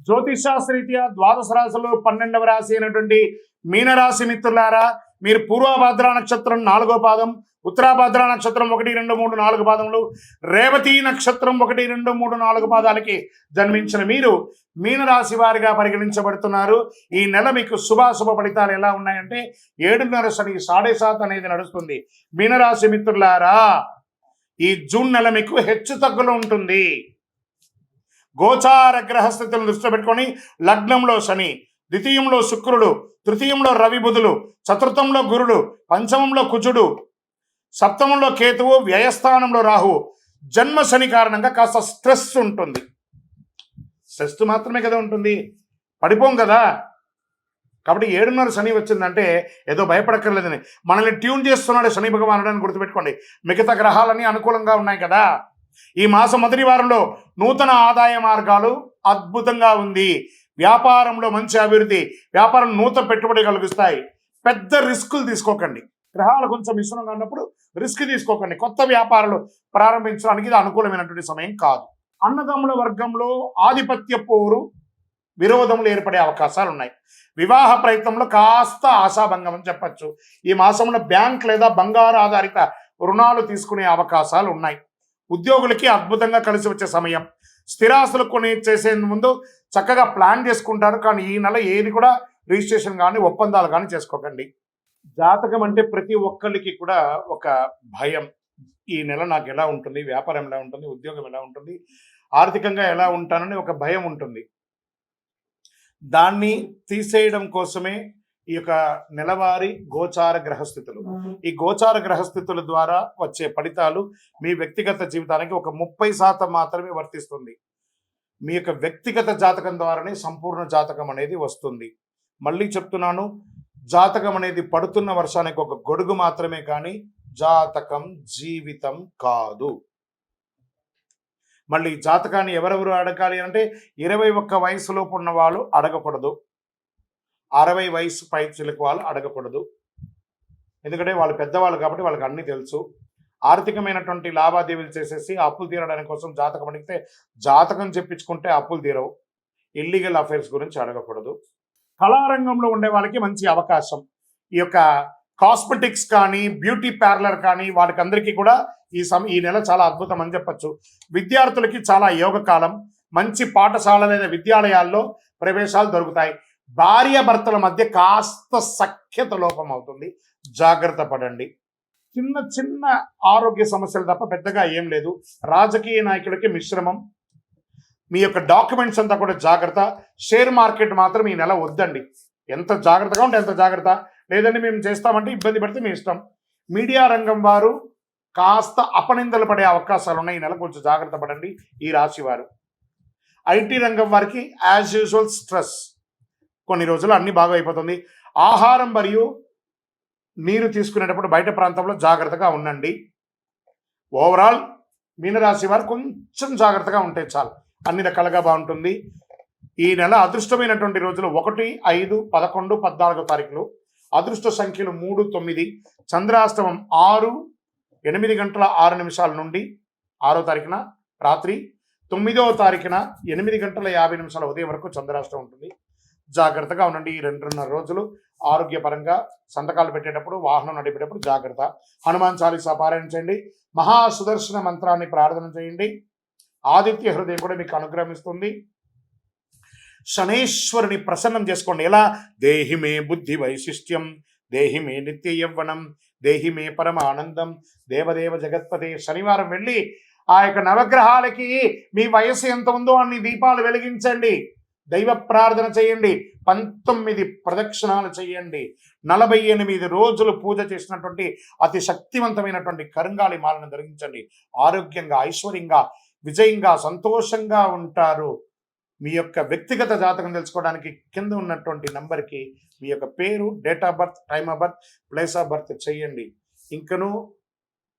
జ్యోతిషాస్త్రరీత్యా ద్వాదశ రాశులు 12వ రాశి అయినటువంటి మీనరాశి మిత్రులారా, మీరు పూర్వభద్ర నక్షత్రం 4వ పాదం, ఉత్తరాభద్ర నక్షత్రం 1, 2, 3, 4 పాదములు, రేవతి నక్షత్రం 1, 2, 3, 4 పాదాలకి జన్మించిన మీరు మీనరాశి వారిగా పరిగణించబడుతున్నారు. ఈ నెల మీకు శుభాశుభ ఫలితాలు ఎలా ఉన్నాయంటే 7.5 శని 7.5 అనేది నడుస్తుంది. మీనరాశి మిత్రులారా, ఈ జూన్ నెల మీకు హెచ్చు తగ్గులు ఉంటుంది. గోచార గ్రహస్థితులను దృష్టిలో పెట్టుకొని లగ్నంలో శని, ద్వితీయంలో శుక్రుడు, తృతీయంలో రవి బుధులు, చతుర్థంలో గురుడు, పంచమంలో కుజుడు, సప్తమంలో కేతువు, వ్యయస్థానంలో రాహువు. జన్మ శని కారణంగా కాస్త స్ట్రెస్ ఉంటుంది. స్ట్రెస్ మాత్రమే కదా ఉంటుంది, పడిపోం కదా. కాబట్టి 7.5 శని వచ్చిందంటే ఏదో భయపడక్కర్లేదని మనల్ని ట్యూన్ చేస్తున్నాడు శని భగవానుడు అని గుర్తుపెట్టుకోండి. మిగతా గ్రహాలన్నీ అనుకూలంగా ఉన్నాయి కదా. ఈ మాసం మొదటి వారంలో నూతన ఆదాయ మార్గాలు అద్భుతంగా ఉంది. వ్యాపారంలో మంచి అభివృద్ధి, వ్యాపారం నూతన పెట్టుబడి కలిగిస్తాయి. పెద్ద రిస్కులు తీసుకోకండి. గ్రహాలు కొంచెం మిశ్రమంగా ఉన్నప్పుడు రిస్క్ తీసుకోకండి. కొత్త వ్యాపారాలు ప్రారంభించడానికి ఇది అనుకూలమైనటువంటి సమయం కాదు. అన్నదమ్ముల వర్గంలో ఆధిపత్య పోరు, విరోధములు ఏర్పడే అవకాశాలు ఉన్నాయి. వివాహ ప్రయత్నంలో కాస్త ఆశాభంగం అని చెప్పచ్చు. ఈ మాసంలో బ్యాంక్ లేదా బంగారు ఆధారిత రుణాలు తీసుకునే అవకాశాలు ఉన్నాయి. ఉద్యోగులకి అద్భుతంగా కలిసి వచ్చే సమయం. స్థిరాస్తులు కొని చేసే ముందు చక్కగా ప్లాన్ చేసుకుంటారు, కానీ ఈ నెల ఏది కూడా రిజిస్ట్రేషన్ కానీ ఒప్పందాలు కానీ చేసుకోకండి. జాతకం అంటే ప్రతి ఒక్కరికి కూడా ఒక భయం. ఈ నెల నాకు ఎలా ఉంటుంది, వ్యాపారం ఎలా ఉంటుంది, ఉద్యోగం ఎలా ఉంటుంది, ఆర్థికంగా ఎలా ఉంటానని ఒక భయం ఉంటుంది. దాన్ని తీసేయడం కోసమే ఈ యొక్క నెలవారీ గోచార గ్రహస్థితులు. ఈ గోచార గ్రహస్థితుల ద్వారా వచ్చే ఫలితాలు మీ వ్యక్తిగత జీవితానికి ఒక 30% మాత్రమే వర్తిస్తుంది. మీ యొక్క వ్యక్తిగత జాతకం ద్వారానే సంపూర్ణ జాతకం అనేది వస్తుంది. మళ్ళీ చెప్తున్నాను, జాతకం అనేది పడుతున్న వర్షానికి ఒక గొడుగు మాత్రమే, కానీ జాతకం జీవితం కాదు. మళ్ళీ జాతకాన్ని ఎవరెవరు అడగాలి అంటే 21 వయసులోపు ఉన్న వాళ్ళు అడగకూడదు, 60 వయసు పైచిలకు వాళ్ళు అడగకూడదు. ఎందుకంటే వాళ్ళు పెద్దవాళ్ళు కాబట్టి వాళ్ళకి అన్నీ తెలుసు. ఆర్థికమైనటువంటి లావాదేవీలు చేసేసి అప్పులు తీరడానికి కోసం జాతకం అడిగితే జాతకం చెప్పించుకుంటే అప్పులు తీరవు. ఇల్లీగల్ అఫైర్స్ గురించి అడగకూడదు. కళారంగంలో ఉండే వాళ్ళకి మంచి అవకాశం. ఈ యొక్క కాస్మెటిక్స్ కానీ బ్యూటీ పార్లర్ కానీ వాటికి అందరికీ కూడా ఈ నెల చాలా అద్భుతం అని చెప్పచ్చు. విద్యార్థులకి చాలా యోగకాలం. మంచి పాఠశాల లేదా విద్యాలయాల్లో ప్రవేశాలు దొరుకుతాయి. భార్యాభర్తల మధ్య కాస్త సఖ్యత లోపం అవుతుంది, జాగ్రత్త పడండి. చిన్న చిన్న ఆరోగ్య సమస్యలు తప్ప పెద్దగా ఏం లేదు. రాజకీయ నాయకులకి మిశ్రమం. మీ యొక్క డాక్యుమెంట్స్ అంతా కూడా జాగ్రత్త. షేర్ మార్కెట్ మాత్రం ఈ నెల వద్దండి. ఎంత జాగ్రత్తగా ఉంటే ఎంత జాగ్రత్త, లేదంటే మేము చేస్తామంటే ఇబ్బంది పడితే మీ ఇష్టం. మీడియా రంగం వారు కాస్త అపనిందలు పడే అవకాశాలు ఉన్నాయి. ఈ నెల కొంచెం జాగ్రత్త పడండి ఈ రాశి వారు. ఐటీ రంగం వారికి యాజ్ యూజువల్ స్ట్రెస్. కొన్ని రోజులు అన్నీ బాగా అయిపోతుంది. ఆహారం మరియు నీరు తీసుకునేటప్పుడు బయట ప్రాంతంలో జాగ్రత్తగా ఉండండి. ఓవరాల్ మీనరాశి వారు కొంచెం జాగ్రత్తగా ఉంటే చాలు, అన్ని రకాలుగా బాగుంటుంది. ఈ నెల అదృష్టమైనటువంటి రోజులు 1, 5, 11, 14 తారీఖులు. అదృష్ట సంఖ్యలు 3, 9. చంద్రాష్టమం 6, 8 గంటల 6 నిమిషాల నుండి 6వ తారీఖున రాత్రి, 9వ తారీఖున 8 గంటల 50 నిమిషాల ఉదయం వరకు చంద్రాష్టమం ఉంటుంది. జాగ్రత్తగా ఉండండి. ఈ 2.5 రోజులు ఆరోగ్యపరంగా సంతకాలు పెట్టేటప్పుడు, వాహనం నడిపేటప్పుడు జాగ్రత్త. హనుమాన్ చాలీసా పారాయణ చేయండి. మహాసుదర్శన మంత్రాన్ని ప్రార్థన చేయండి. ఆదిత్య హృదయం కూడా మీకు అనుగ్రహిస్తుంది. శనేశ్వరుని ప్రసన్నం చేసుకోండి. ఎలా? దేహి మే బుద్ధి వైశిష్ట్యం, దేహి మే నిత్య యవ్వనం, దేహి మే పరమ ఆనందం, దేవదేవ జగత్పదే. శనివారం వెళ్ళి ఆ యొక్క నవగ్రహాలకి మీ వయస్సు ఎంత ఉందో అన్ని దీపాలు వెలిగించండి. దైవ ప్రార్థన చేయండి. 19 ప్రదక్షిణాలు చేయండి. 48 రోజులు పూజ చేసినటువంటి అతి శక్తివంతమైనటువంటి కరుంగాలి మాలను ధరించండి. ఆరోగ్యంగా, ఐశ్వర్యంగా, విజయంగా, సంతోషంగా ఉంటారు. మీ యొక్క వ్యక్తిగత జాతకం తెలుసుకోవడానికి కింద ఉన్నటువంటి నంబర్కి మీ యొక్క పేరు, date of birth, time of birth, place of birth చేయండి. ఇంకను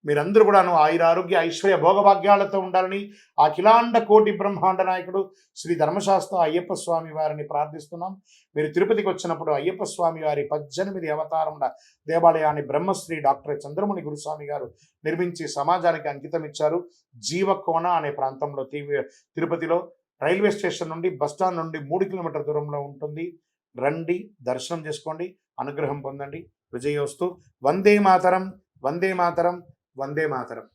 మీరందరూ కూడాను ఆయురారోగ్య ఐశ్వర్య భోగభాగ్యాలతో ఉండాలని అఖిలాండ కోటి బ్రహ్మాండ నాయకుడు శ్రీ ధర్మశాస్త్ర అయ్యప్ప స్వామి వారిని ప్రార్థిస్తున్నాం. మీరు తిరుపతికి వచ్చినప్పుడు అయ్యప్ప స్వామి వారి 18 అవతారముల దేవాలయాన్ని బ్రహ్మశ్రీ డాక్టర్ చంద్రముని గురుస్వామి గారు నిర్మించి సమాజానికి అంకితం ఇచ్చారు. జీవకోన అనే ప్రాంతంలో తిరుపతిలో రైల్వే స్టేషన్ నుండి బస్ స్టాండ్ నుండి 3 కిలోమీటర్ల దూరంలో ఉంటుంది. రండి, దర్శనం చేసుకోండి, అనుగ్రహం పొందండి. విజయోస్తు. వందే మాతరం, వందే మాతరం, వందే మాతరం.